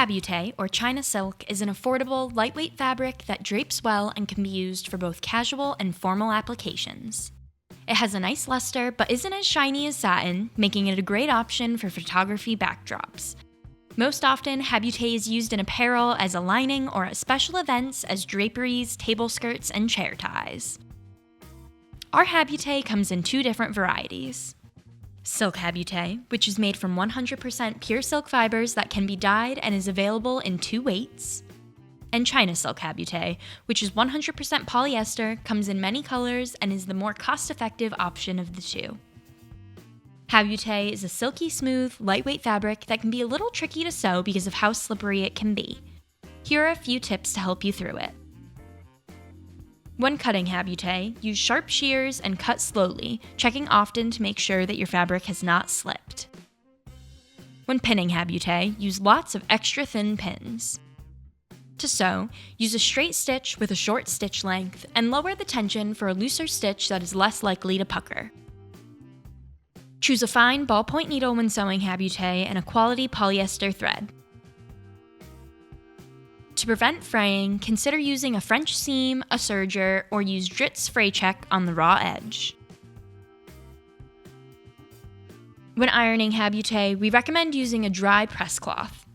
Habutae, or China silk, is an affordable, lightweight fabric that drapes well and can be used for both casual and formal applications. It has a nice luster but isn't as shiny as satin, making it a great option for photography backdrops. Most often, Habutae is used in apparel as a lining or at special events as draperies, table skirts, and chair ties. Our Habutae comes in two different varieties. Silk Habutae, which is made from 100% pure silk fibers that can be dyed and is available in 2 weights. And China Silk Habutae, which is 100% polyester, comes in many colors, and is the more cost-effective option of the two. Habutae is a silky smooth, lightweight fabric that can be a little tricky to sew because of how slippery it can be. Here are a few tips to help you through it. When cutting Habutae, use sharp shears and cut slowly, checking often to make sure that your fabric has not slipped. When pinning Habutae, use lots of extra thin pins. To sew, use a straight stitch with a short stitch length and lower the tension for a looser stitch that is less likely to pucker. Choose a fine ballpoint needle when sewing Habutae and a quality polyester thread. To prevent fraying, consider using a French seam, a serger, or use Dritz fray check on the raw edge. When ironing Habutae, we recommend using a dry press cloth.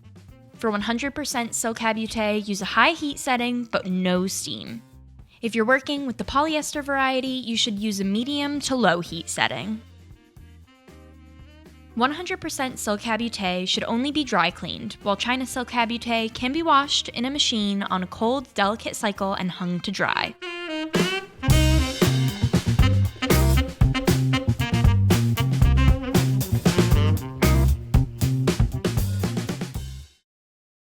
For 100% silk Habutae, use a high heat setting, but no steam. If you're working with the polyester variety, you should use a medium to low heat setting. 100% silk Habutae should only be dry cleaned, while China silk Habutae can be washed in a machine on a cold, delicate cycle and hung to dry.